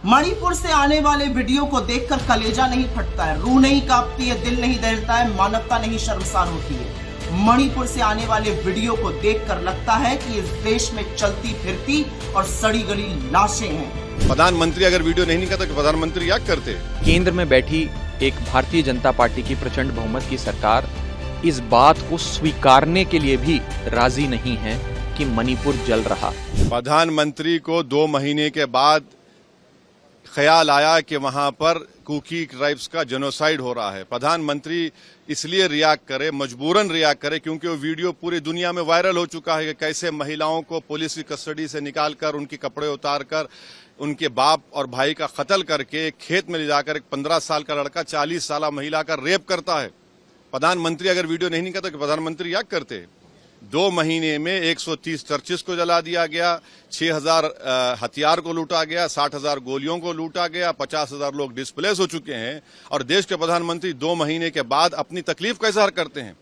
मणिपुर से आने वाले वीडियो को देखकर कलेजा नहीं फटता है, रूह नहीं कांपती है, दिल नहीं दहलता है, मानवता नहीं शर्मसार होती है। मणिपुर से आने वाले वीडियो को देखकर लगता है कि इस देश में चलती फिरती और सड़ी गली लाशें हैं। प्रधानमंत्री अगर वीडियो नहीं निकालता तो प्रधानमंत्री क्या करते? केंद्र में बैठी एक भारतीय जनता पार्टी की प्रचंड बहुमत की सरकार इस बात को स्वीकारने के लिए भी राजी नहीं है कि मणिपुर जल रहा। प्रधानमंत्री को 2 महीने के बाद ख्याल आया कि वहां पर कुकी ट्राइब्स का जेनोसाइड हो रहा है। प्रधानमंत्री इसलिए रिएक्ट करे, मजबूरन रिएक्ट करे, क्योंकि वो वीडियो पूरी दुनिया में वायरल हो चुका है कि कैसे महिलाओं को पुलिस की कस्टडी से निकालकर उनके कपड़े उतारकर उनके बाप और भाई का कत्ल करके एक खेत में ले जाकर एक 15 साल का लड़का 40 साल महिला का रेप करता है। प्रधानमंत्री अगर वीडियो नहीं निकालता तो प्रधानमंत्री क्या करते? 2 महीने में 130 चर्चिस को जला दिया गया, 6000 हथियार को लूटा गया, 60,000 गोलियों को लूटा गया, 50,000 लोग डिस्प्लेस हो चुके हैं। और देश के प्रधानमंत्री 2 महीने के बाद अपनी तकलीफ कैसे हल करते हैं?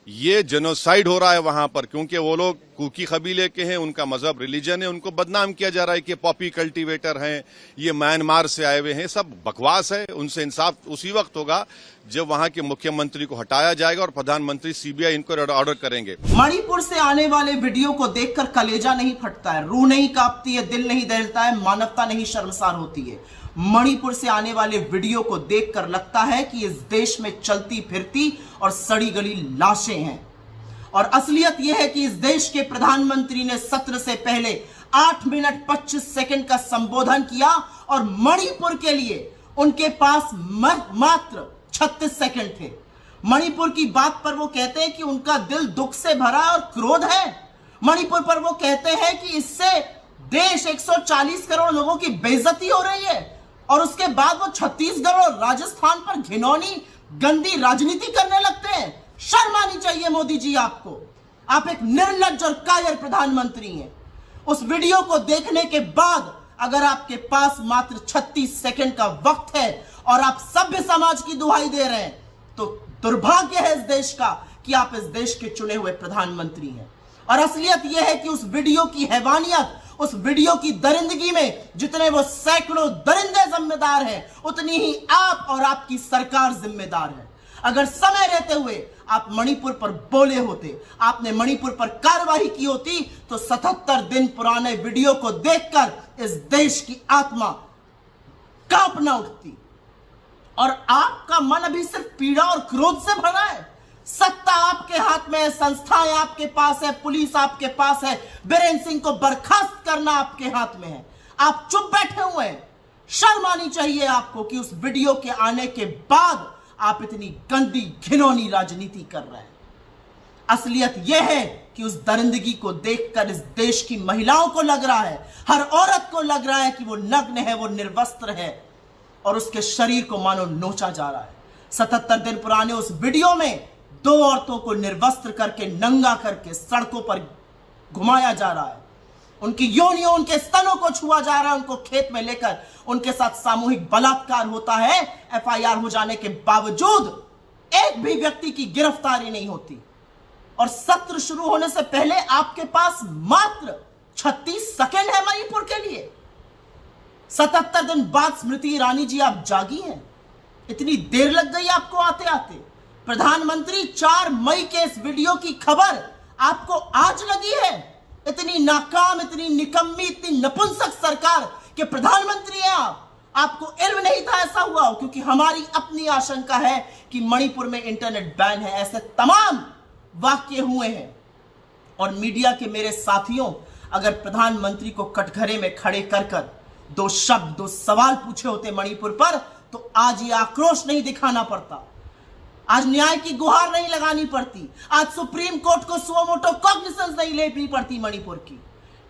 ये जेनोसाइड हो रहा है वहां पर, क्योंकि वो लोग कुकी कबीले के हैं, उनका मजहब रिलीजन है, उनको बदनाम किया जा रहा है कि पॉपी कल्टीवेटर हैं, ये म्यांमार से आए हुए हैं। सब बकवास है। उनसे इंसाफ उसी वक्त होगा जब वहां के मुख्यमंत्री को हटाया जाएगा और प्रधानमंत्री सीबीआई इंक्वायरी ऑर्डर करेंगे। मणिपुर से आने वाले वीडियो को देखकर कलेजा नहीं फटता है, रूह नहीं कांपती है, दिल नहीं दहलता है, मानवता नहीं शर्मसार होती है। मणिपुर से आने वाले वीडियो को देखकर लगता है कि इस देश में चलती फिरती और सड़ी गली लाशें हैं। और असलियत यह है कि इस देश के प्रधानमंत्री ने सत्र से पहले 8 मिनट 25 सेकंड का संबोधन किया और मणिपुर के लिए उनके पास मात्र 36 सेकंड थे। मणिपुर की बात पर वो कहते हैं कि उनका दिल दुख से भरा और क्रोध है। मणिपुर पर वो कहते हैं कि इससे देश 140 करोड़ लोगों की बेइज्जती हो रही है। और उसके बाद वो छत्तीसगढ़ और राजस्थान पर घिनौनी गंदी राजनीति करने लगते हैं। शर्म आनी चाहिए मोदी जी आपको। आप एक निर्लज्ज और कायर प्रधानमंत्री हैं। उस वीडियो को देखने के बाद अगर आपके पास मात्र 36 सेकंड का वक्त है और आप सभ्य समाज की दुहाई दे रहे हैं, तो दुर्भाग्य है इस देश का कि आप इस देश के चुने हुए प्रधानमंत्री हैं। और असलियत यह है कि उस वीडियो की हैवानियत, उस वीडियो की दरिंदगी में जितने वो सैकड़ों दरिंदे जिम्मेदार हैं, उतनी ही आप और आपकी सरकार जिम्मेदार है। अगर समय रहते हुए आप मणिपुर पर बोले होते, आपने मणिपुर पर कार्रवाई की होती, तो 77 दिन पुराने वीडियो को देखकर इस देश की आत्मा कांप न उठती। और आपका मन अभी सिर्फ पीड़ा और क्रोध से भरा है। सत्ता आपके हाथ में है, संस्थाएं आपके पास है, पुलिस आपके पास है, बीरेंद्र सिंह को बर्खास्त करना आपके हाथ में है। आप चुप बैठे हुए हैं। शर्म आनी चाहिए आपको कि उस वीडियो के आने के बाद आप इतनी गंदी घिनौनी राजनीति कर रहे हैं। असलियत यह है कि उस दरिंदगी को देखकर इस देश की महिलाओं को लग रहा है, हर औरत को लग रहा है कि वो नग्न है, वो निर्वस्त्र है और उसके शरीर को मानो नोचा जा रहा है। 77 दिन पुराने उस वीडियो में 2 औरतों को निर्वस्त्र करके, नंगा करके सड़कों पर घुमाया जा रहा है। उनकी योनियों, उनके स्तनों को छुआ जा रहा है। उनको खेत में लेकर उनके साथ सामूहिक बलात्कार होता है। एफआईआर हो जाने के बावजूद एक भी व्यक्ति की गिरफ्तारी नहीं होती। और सत्र शुरू होने से पहले आपके पास मात्र 36 सेकंड है मणिपुर के लिए। 77 दिन बाद स्मृति ईरानी जी आप जागी हैं। इतनी देर लग गई आपको आते आते। प्रधानमंत्री 4 मई के इस वीडियो की खबर आपको आज लगी है। इतनी नाकाम, इतनी निकम्मी, इतनी नपुंसक सरकार के प्रधानमंत्री हैं आप। आपको इल्म नहीं था ऐसा हुआ हो, क्योंकि हमारी अपनी आशंका है कि मणिपुर में इंटरनेट बैन है। ऐसे तमाम वाक्य हुए हैं। और मीडिया के मेरे साथियों, अगर प्रधानमंत्री को कटघरे में खड़े कर 2 शब्द, 2 सवाल पूछे होते मणिपुर पर, तो आज ये आक्रोश नहीं दिखाना पड़ता, आज न्याय की गुहार नहीं लगानी पड़ती, आज सुप्रीम कोर्ट को सुओ मोटो कॉग्निसेंस नहीं लेनी पड़ती मणिपुर की।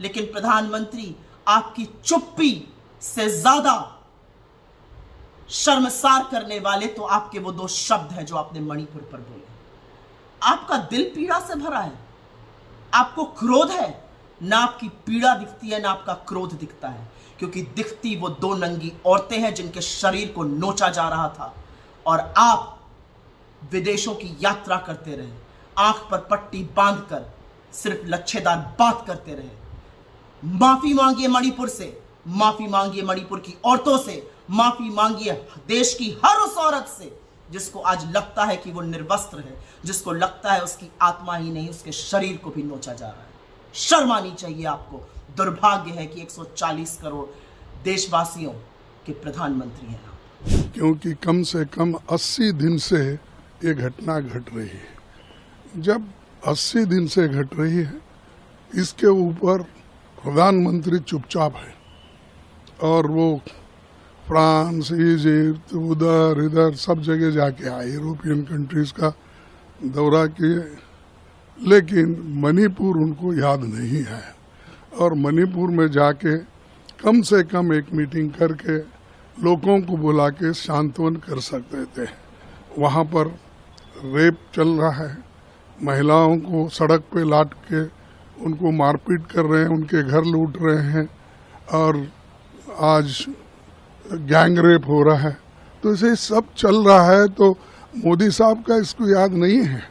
लेकिन प्रधानमंत्री, आपकी चुप्पी से ज्यादा शर्मसार करने वाले तो आपके वो 2 शब्द हैं जो आपने मणिपुर पर बोले। आपका दिल पीड़ा से भरा है। आपको क्रोध है। ना आपकी पीड़ा दिखती है, ना आपका क्रोध दिखता है, क्योंकि दिखती वो 2 नंगी औरतें हैं जिनके शरीर को नोचा जा रहा था। और आप विदेशों की यात्रा करते रहे, आंख पर पट्टी बांधकर सिर्फ लच्छेदार बात करते रहे। माफी मांगिए मणिपुर से, माफी मांगिए मणिपुर की औरतों से, माफी मांगिए देश की हर उस औरत से जिसको आज लगता है कि वो निर्वस्त्र है, जिसको लगता है उसकी आत्मा ही नहीं उसके शरीर को भी नोचा जा रहा है। शर्म आनी चाहिए आपको। दुर्भाग्य है कि 140 करोड़ देशवासियों के प्रधानमंत्री हैं आप। क्योंकि कम से कम 80 दिन से ये घटना घट रही है। जब 80 दिन से घट रही है, इसके ऊपर प्रधानमंत्री चुपचाप है और वो फ्रांस, इजिप्ट, उधर इधर सब जगह जाके आए, यूरोपियन कंट्रीज का दौरा किए, लेकिन मणिपुर उनको याद नहीं है। और मणिपुर में जाके कम से कम एक मीटिंग करके लोगों को बुला के सांत्वन कर सकते थे। वहाँ पर रेप चल रहा है, महिलाओं को सड़क पे लाट के उनको मारपीट कर रहे हैं, उनके घर लूट रहे हैं और आज गैंग रेप हो रहा है। तो इसे सब चल रहा है, तो मोदी साहब का इसको याद नहीं है।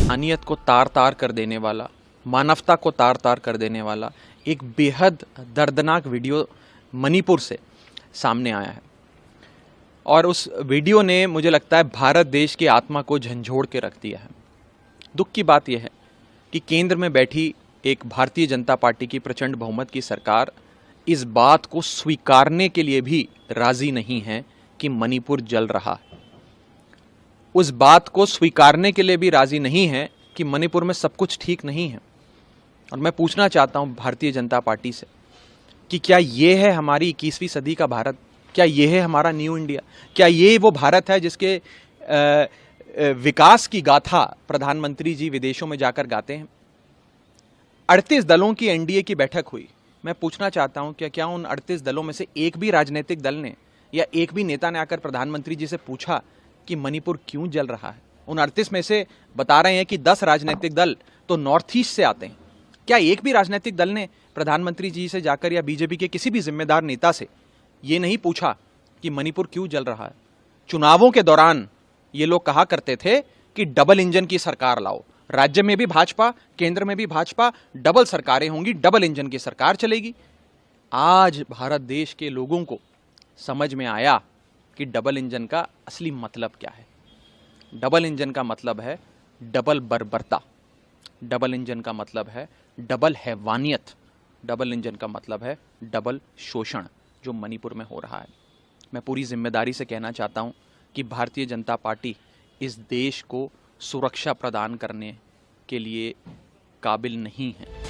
इंसानियत को तार तार कर देने वाला, मानवता को तार तार कर देने वाला एक बेहद दर्दनाक वीडियो मणिपुर से सामने आया है। और उस वीडियो ने मुझे लगता है भारत देश की आत्मा को झंझोड़ के रख दिया है। दुख की बात यह है कि केंद्र में बैठी एक भारतीय जनता पार्टी की प्रचंड बहुमत की सरकार इस बात को स्वीकारने के लिए भी राजी नहीं है कि मणिपुर जल रहा है। उस बात को स्वीकारने के लिए भी राजी नहीं है कि मणिपुर में सब कुछ ठीक नहीं है। और मैं पूछना चाहता हूं भारतीय जनता पार्टी से कि क्या ये है हमारी 21वीं सदी का भारत? क्या ये है हमारा न्यू इंडिया? क्या ये वो भारत है जिसके विकास की गाथा प्रधानमंत्री जी विदेशों में जाकर गाते हैं? 38 दलों की एनडीए की बैठक हुई। मैं पूछना चाहता हूं क्या उन 38 दलों में से एक भी राजनीतिक दल ने या एक भी नेता ने आकर प्रधानमंत्री जी से पूछा कि मणिपुर क्यों जल रहा है? उन 38 में से बता रहे हैं कि 10 राजनीतिक दल तो नॉर्थ ईस्ट से आते हैं। क्या एक भी राजनीतिक दल ने प्रधानमंत्री जी से जाकर या बीजेपी के किसी भी जिम्मेदार नेता से ये नहीं पूछा कि मणिपुर क्यों जल रहा है? चुनावों के दौरान ये लोग कहा करते थे कि डबल इंजन की सरकार लाओ, राज्य में भी भाजपा, केंद्र में भी भाजपा, डबल सरकारें होंगी, डबल इंजन की सरकार चलेगी। आज भारत देश के लोगों को समझ में आया कि डबल इंजन का असली मतलब क्या है। डबल इंजन का मतलब है डबल बर्बरता, डबल इंजन का मतलब है डबल हैवानियत, डबल इंजन का मतलब है डबल शोषण जो मणिपुर में हो रहा है। मैं पूरी जिम्मेदारी से कहना चाहता हूं कि भारतीय जनता पार्टी इस देश को सुरक्षा प्रदान करने के लिए काबिल नहीं है।